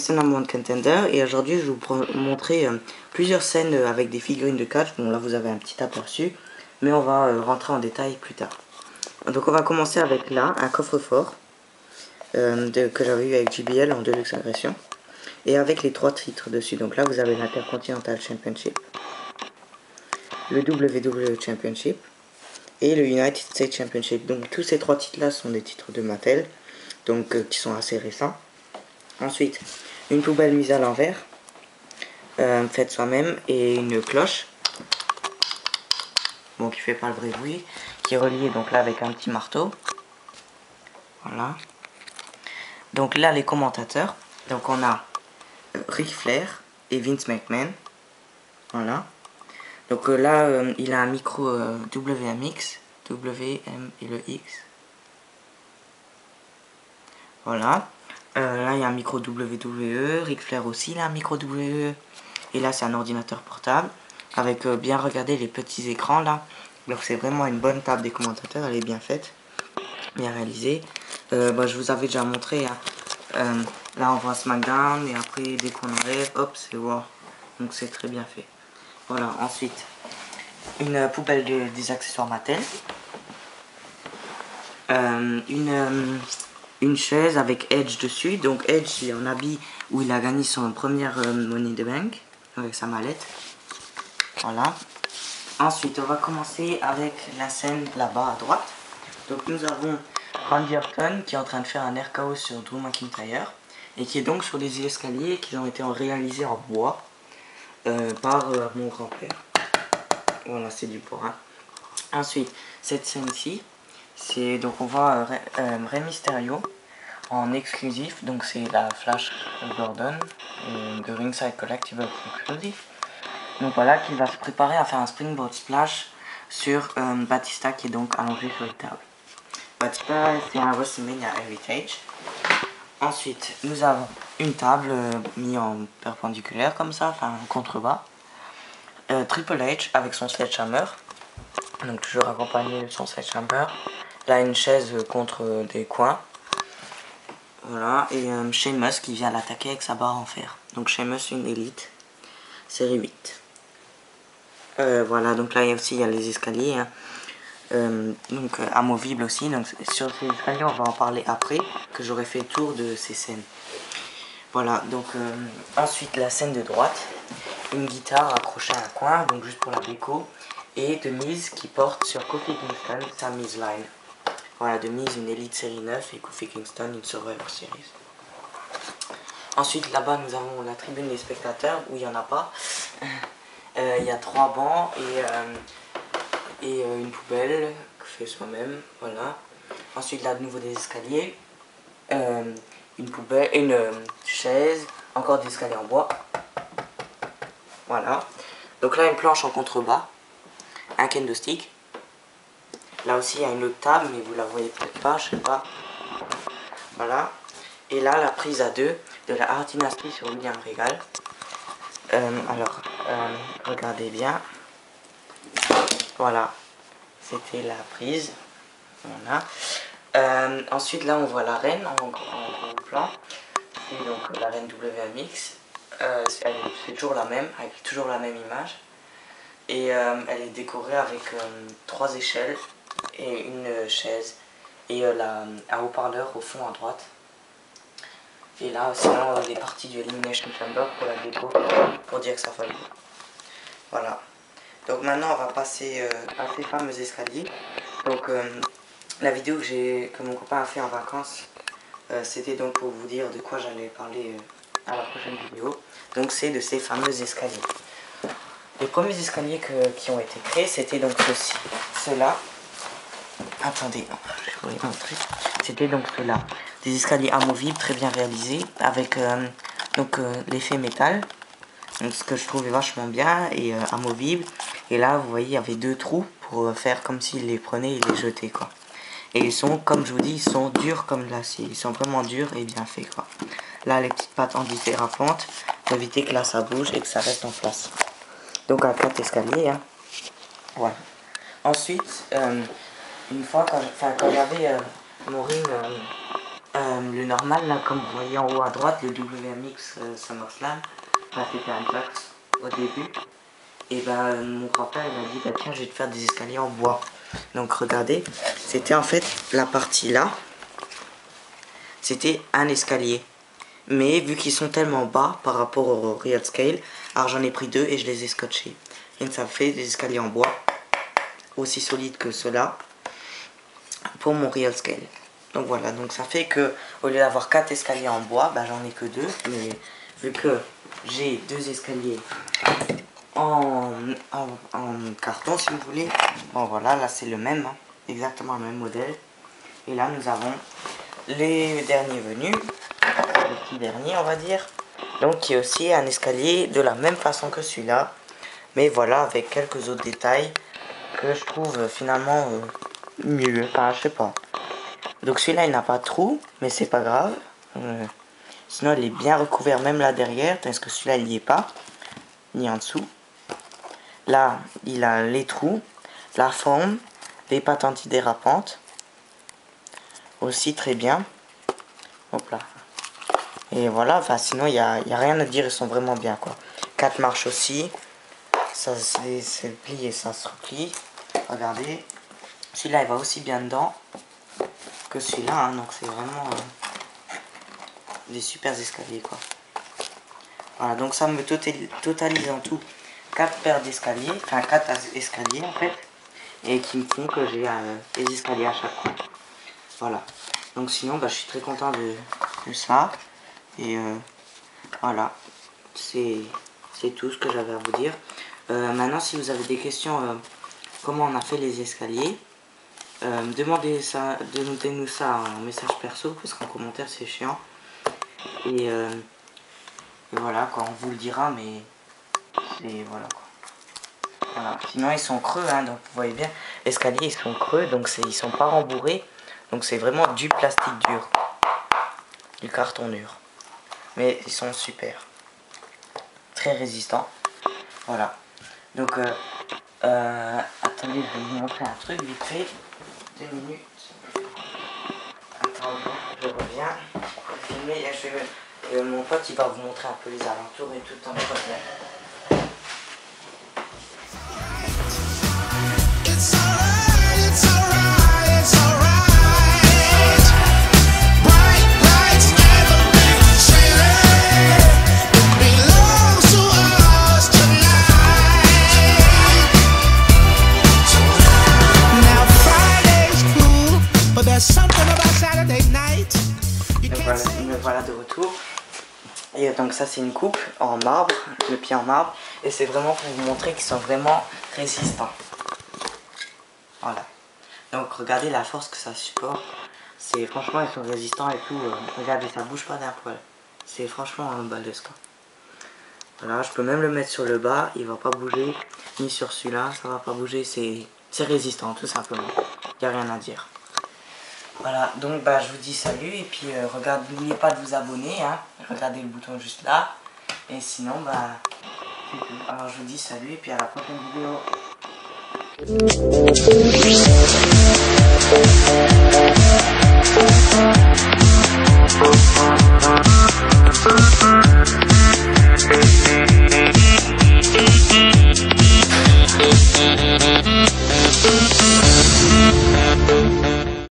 Mr. Number One Contender et aujourd'hui je vais vous montrer plusieurs scènes avec des figurines de catch. Bon là vous avez un petit aperçu, mais on va rentrer en détail plus tard. Donc on va commencer avec là, un coffre-fort que j'avais eu avec JBL en Deluxe Agression. Et avec les 3 titres dessus. Donc là vous avez l'Intercontinental Championship, le WWE Championship et le United States Championship. Donc tous ces 3 titres là sont des titres de Mattel, donc qui sont assez récents. Ensuite, une poubelle mise à l'envers, faite soi-même, et une cloche, bon qui fait pas le vrai bruit, qui est reliée donc là avec un petit marteau. Voilà. Donc là les commentateurs, donc on a Ric Flair et Vince McMahon. Voilà. Donc là il a un micro WMX, WM et le X. Voilà. Là il y a un micro WWE, Ric Flair aussi il a un micro WWE. Et là c'est un ordinateur portable. Avec bien regarder les petits écrans là. Donc c'est vraiment une bonne table des commentateurs, elle est bien faite. Bien réalisée. Je vous avais déjà montré. Hein. Là on voit SmackDown et après dès qu'on enlève, hop c'est Raw. Donc c'est très bien fait. Voilà, ensuite une poubelle des accessoires Mattel. Une chaise avec Edge dessus. Donc Edge il est en habit où il a gagné son première Money in the Bank avec sa mallette. Voilà. Ensuite on va commencer avec la scène là-bas à droite. Donc nous avons Randy Orton qui est en train de faire un RKO sur Drew McIntyre et qui est donc sur des escaliers qui ont été réalisés en bois par mon grand-père. Voilà, c'est du bois. Hein. Ensuite, cette scène-ci, c'est donc on voit Rey Mysterio en exclusif, donc c'est la Flash Gordon de Ringside Collectibles Exclusive. Donc voilà, qui va se préparer à faire un springboard splash sur Batista qui est donc allongé sur une table. Batista, c'est un WrestleMania Heritage. Ensuite, nous avons une table mise en perpendiculaire comme ça, enfin en contrebas. Triple H avec son sledgehammer. Donc toujours accompagné de son sledgehammer. Là, une chaise contre des coins. Voilà, et Sheamus qui vient l'attaquer avec sa barre en fer. Donc Sheamus, une élite, série 8. Voilà, donc là il y a les escaliers. Hein. Amovibles aussi. Donc sur ces escaliers, on va en parler après, que j'aurai fait le tour de ces scènes. Voilà, donc ensuite la scène de droite. Une guitare accrochée à un coin, donc juste pour la déco. Et de Miz qui porte sur Kofi Kingston sa Miz Line. Voilà, de Miz une Elite série 9 et Kofi Kingston une Survivor Series. Ensuite là-bas nous avons la tribune des spectateurs où il n'y en a pas. Il y a 3 bancs et une poubelle que je fais soi-même. Voilà. Ensuite là de nouveau des escaliers. Une poubelle, une chaise, encore des escaliers en bois. Voilà. Donc là une planche en contrebas. Un kendo stick. Là aussi il y a une autre table mais vous la voyez peut-être pas, je sais pas. Voilà. Et là la prise à 2 de la Art Dynasty sur William Regal. Regardez bien. Voilà. C'était la prise. Voilà. Ensuite là on voit la reine en gros plan. C'est donc la reine WMX. C'est toujours la même, avec toujours la même image. Et elle est décorée avec 3 échelles et une chaise et un haut-parleur au fond à droite. Et là sinon les parties du Elimination Chamber pour la déco, pour dire que ça fait. Voilà. Donc maintenant on va passer à ces fameux escaliers. Donc la vidéo que mon copain a fait en vacances, c'était donc pour vous dire de quoi j'allais parler à la prochaine vidéo. Donc c'est de ces fameux escaliers. Les premiers escaliers qui ont été créés, c'était donc ceux-là. Attendez, je vais vous les montrer. C'était donc ceux-là. Des escaliers amovibles, très bien réalisés, avec l'effet métal. Donc, ce que je trouvais vachement bien et amovible. Et là, vous voyez, il y avait 2 trous pour faire comme s'ils les prenaient et les jetaient, quoi. Et ils sont, comme je vous dis, ils sont durs comme de l'acier. Ils sont vraiment durs et bien faits, quoi. Là, les petites pattes antidérapantes pour éviter que là, ça bouge et que ça reste en place. Donc, à 4 escaliers, hein. Voilà. Ensuite, une fois, quand j'avais mon ring Le normal, là, comme vous voyez en haut à droite, le WMX SummerSlam, c'était un Jax au début. Et ben mon grand-père il m'a dit bah tiens je vais te faire des escaliers en bois. Donc regardez, c'était en fait la partie là, c'était un escalier. Mais vu qu'ils sont tellement bas par rapport au real scale, alors j'en ai pris deux et je les ai scotchés. Et ça fait des escaliers en bois, aussi solides que ceux-là, pour mon real scale. Donc voilà, donc ça fait que au lieu d'avoir 4 escaliers en bois, bah j'en ai que 2. Mais vu que j'ai 2 escaliers en carton si vous voulez, bon voilà, là c'est le même, hein, exactement le même modèle. Et là nous avons les derniers venus, le petit dernier on va dire, donc qui est aussi un escalier de la même façon que celui-là, mais voilà avec quelques autres détails que je trouve finalement mieux, enfin je sais pas. Donc celui-là il n'a pas de trou, mais c'est pas grave, sinon il est bien recouvert même là derrière, tandis que celui-là il n'y est pas, ni en dessous. Là, il a les trous, la forme, les pattes antidérapantes. Aussi très bien. Hop là. Et voilà, enfin sinon il n'y a rien à dire, ils sont vraiment bien quoi. 4 marches aussi. Ça c'est plié, ça se replie. Regardez. Celui-là il va aussi bien dedans que celui-là, hein, donc c'est vraiment des super escaliers quoi. Voilà, donc ça me totalise en tout 4 paires d'escaliers, enfin 4 escaliers en fait, et qui me font que j'ai des escaliers à chaque fois. Voilà, donc sinon bah, je suis très content de ça, et voilà, c'est tout ce que j'avais à vous dire. Maintenant si vous avez des questions, comment on a fait les escaliers, demandez-nous ça en message perso, parce qu'en commentaire c'est chiant, et voilà quoi, on vous le dira, mais c'est voilà quoi. Voilà. Sinon ils sont creux, hein, donc vous voyez bien, l'escalier ils sont creux, donc ils sont pas rembourrés, donc c'est vraiment du plastique dur, du carton dur, mais ils sont super, très résistants. Voilà, donc attendez, je vais vous montrer un truc vite fait, 2 minutes. Attendez, je reviens, mon pote il va vous montrer un peu les alentours et tout en revient. Me voilà de retour. Et donc ça c'est une coupe en marbre, le pied en marbre. Et c'est vraiment pour vous montrer qu'ils sont vraiment résistants. Voilà. Donc regardez la force que ça supporte. C'est franchement ils sont résistants et tout. Regardez, ça bouge pas d'un poil. C'est franchement un balèze quoi. Voilà, je peux même le mettre sur le bas, il va pas bouger. Ni sur celui-là, ça va pas bouger. C'est résistant tout simplement. Il n'y a rien à dire. Voilà, donc bah je vous dis salut et puis n'oubliez pas de vous abonner, hein. Regardez le bouton juste là. Et sinon bah c'est tout. Alors je vous dis salut et puis à la prochaine vidéo.